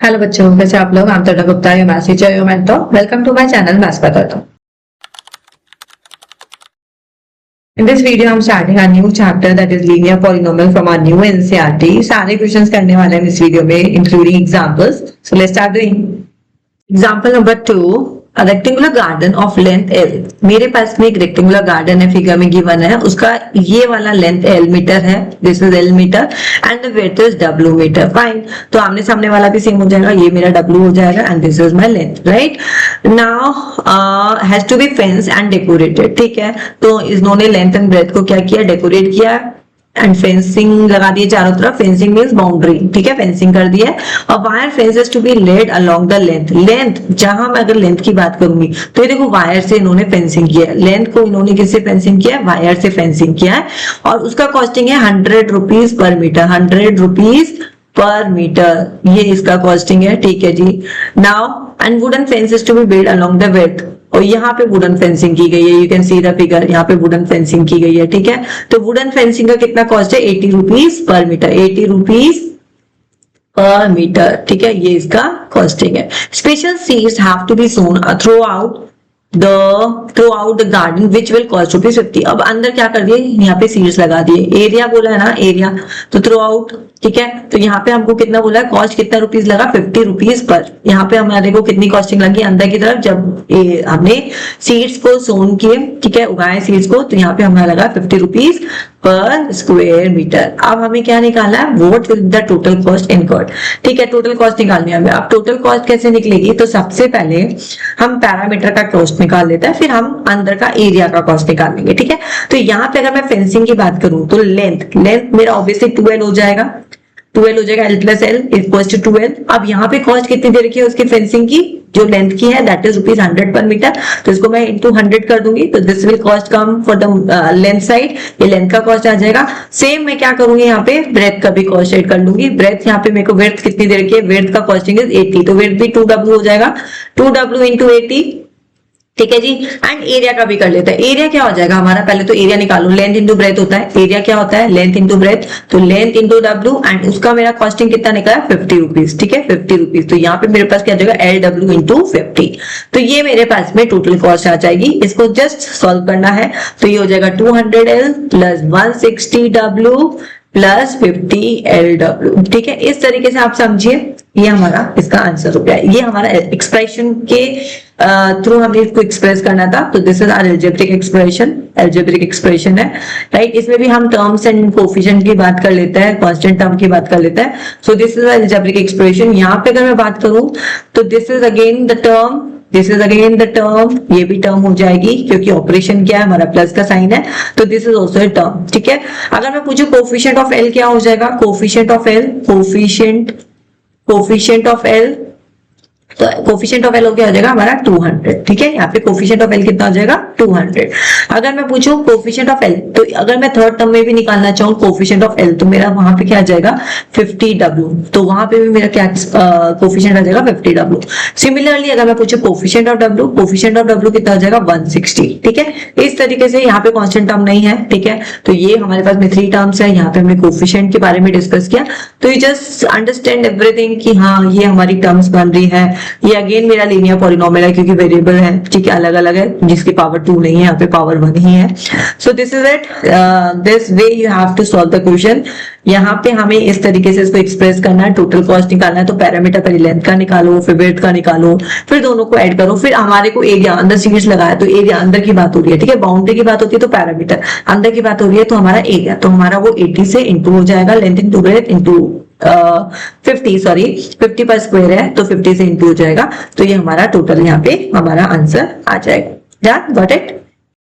Hello बच्चों, कैसे आप लोग। I'm Tata Gupta, your math teacher, your mentor. Welcome to my channel Maths बताता हूँ। In this video, I'm starting a new chapter that is linear polynomial from our new NCERT. सारे questions करने वाले हैं इस वीडियो में, including examples. So let's start doing. Example number 2. A rectangular garden of length L. मेरे पास में एक रेक्टेंगुलर गार्डन है, फिगर में गिवन है, उसका ये वाला लेंथ L मीटर है, this is L metre and the width is W metre. Fine, तो आमने सामने वाला भी सेम हो जाएगा, ये मेरा W हो जाएगा and this is my length, right. Now has to be fence and decorated, ठीक है। तो इन्होंने लेंथ एंड ब्रेथ को क्या किया, डेकोरेट किया एंड फेंसिंग लगा दिए चारों तरफ। फेंसिंग मींस बाउंड्री, ठीक है, फेंसिंग कर दिया है। और wire fences to be laid along the length. Length, जहां मैं अगर लेंथ की बात करूंगी तो ये देखो वायर से इन्होंने फेंसिंग किया है। लेंथ को इन्होंने किससे फेंसिंग किया है, वायर से फेंसिंग किया है। और उसका कॉस्टिंग है 100 rupees per metre, 100 rupees per metre, ये इसका कॉस्टिंग है, ठीक है जी। Now and wooden fences to be build along the width, और यहाँ पे वुडन फेंसिंग की गई है, you can see the figure, यहाँ पे वुडन फेंसिंग की गई है, ठीक है। तो वुडन फेंसिंग का कितना कॉस्ट है, 80 rupees per metre, 80 rupees per metre, ठीक है, ये इसका कॉस्टिंग है। Special seeds have to be sown throughout the garden which will cost ₹50। अब अंदर क्या कर दिए, यहाँ पे सीड्स लगा दिए। एरिया बोला है ना, एरिया, तो थ्रू आउट, ठीक है। तो यहाँ पे हमको कितना बोला है, कॉस्ट कितना रुपीज लगा, 50 रुपीज पर। यहाँ पे हमारे को कितनी कॉस्टिंग लगी अंदर की तरफ, जब हमने सीड्स को सोन किए, ठीक है, उगाए सीड्स को, तो यहाँ पे हमें लगा 50 रुपीज पर स्क्वायर मीटर। अब हमें क्या निकालना है, what will the total cost incurred, ठीक है, टोटल कॉस्ट निकालनी है हमें। अब टोटल कॉस्ट कैसे निकलेगी, तो सबसे पहले हम पैरामीटर का कॉस्ट निकाल लेते हैं, फिर हम अंदर का एरिया का कॉस्ट निकाल लेंगे, ठीक है। तो यहाँ पे अगर मैं फेंसिंग की बात करूं तो लेंथ मेरा ऑब्वियसली 12 हो जाएगा, 12 हो जाएगा, L plus L equal to 12। अब यहाँ पे कॉस्ट कितनी दे रखी है उसकी फेंसिंग की, जो लेंथ की है, दैट इज ₹100 पर मीटर। तो इसको मैं इंटू 100 कर दूंगी, तो this will cost come for the length side, ये लेंथ का कॉस्ट आ जाएगा। सेम मैं क्या करूंगी, यहाँ पे ब्रेथ का भी कॉस्ट एड कर लूंगी। ब्रेथ यहाँ पे मेरे को विड्थ कितनी दे रखी है, विड्थ का कॉस्टिंग इज 80, तो विड्थ भी 2W हो जाएगा, 2W इंटू 80, ठीक है जी। एंड एरिया का भी कर लेते हैं। एरिया क्या हो जाएगा हमारा, पहले तो एरिया निकालो, लेंथ इंटू ब्रेथ होता है, एरिया क्या होता है, लेंथ इंटू ब्रेथ, तो लेंथ इंटू W एंड उसका मेरा कॉस्टिंग कितना निकला, 50 रुपीज, ठीक है, 50 रुपीज। तो यहाँ पे मेरे पास क्या जाएगा, LW इंटू 50। तो ये मेरे पास में टोटल कॉस्ट आ जाएगी। इसको जस्ट सॉल्व करना है, तो ये हो जाएगा 200L plus 160W plus 50LW, ठीक है। इस तरीके से आप समझिए, ये हमारा इसका आंसर हो गया। ये हमारा एक्सप्रेशन के थ्रू हमें इसको एक्सप्रेस करना था, तो this is our algebraic expression है, राइट। इसमें भी हम टर्म्स एंड कोफिशिएंट की बात कर लेते हैं, कांस्टेंट टर्म की बात कर लेते हैं। सो दिस इज एल्जेब्रिक एक्सप्रेशन। यहाँ पे अगर मैं बात करूं तो this is again the term, ये भी टर्म हो जाएगी क्योंकि ऑपरेशन क्या है हमारा, प्लस का साइन है, तो this is also a term, ठीक है। अगर मैं पूछूं कोफिशिएंट ऑफ एल क्या हो जाएगा, कोफिशिएंट ऑफ एल, तो कोफिशिएंट ऑफ एल क्या हो जाएगा हमारा 200, ठीक है। यहाँ पे कोफिशिएंट ऑफ एल कितना हो जाएगा, 200। अगर मैं पूछूं कोफिशिएंट ऑफ एल, तो अगर मैं थर्ड टर्म में भी निकालना चाहूँ कोफिशिएंट ऑफ एल, तो मेरा वहां पे क्या आ जाएगा 50W, तो वहां पे भी मेरा क्या कोफिशिएंट आ जाएगा 50W। सिमिलरली अगर मैं पूछूं कोफिशिएंट ऑफ W कितना हो जाएगा 160, ठीक है। इस तरीके से यहाँ पे कॉन्स्टेंट टर्म नहीं है, ठीक है। तो ये हमारे पास में 3 टर्म्स है। यहाँ पे हमने कोफिशिएंट के बारे में डिस्कस किया, तो यू जस्ट अंडरस्टैंड एवरीथिंग कि हाँ ये हमारी टर्म्स बन रही है। ये अगेन मेरा लीनियर पॉलिनोमियल है क्योंकि वेरिएबल है, ठीक है, अलग अलग है, जिसकी पावर 2 नहीं है, यहाँ पे पावर 1 ही है। So this is it, this way you have to solve the question. यहाँ पे हमें इस तरीके से इसको एक्सप्रेस करना है, टोटल कॉस्ट निकालना है, तो पैरामीटर पहले लेंथ का निकालो, फिर विड्थ का निकालो, फिर दोनों को ऐड करो, फिर हमारे को एरिया, अंदर सीरीज लगाया तो एरिया अंदर की बात हो रही है, ठीक है, बाउंड्री की बात होती है तो पैरामीटर, अंदर की बात हो रही है तो हमारा एरिया, तो हमारा वो 80 से इंटू हो जाएगा, लेंथ इंटू ब्रेथ इंटू 50 पर स्क्वायर है तो 50 से इंटू हो जाएगा। तो ये हमारा टोटल यहाँ पे हमारा आंसर आ जाएगा। Got it.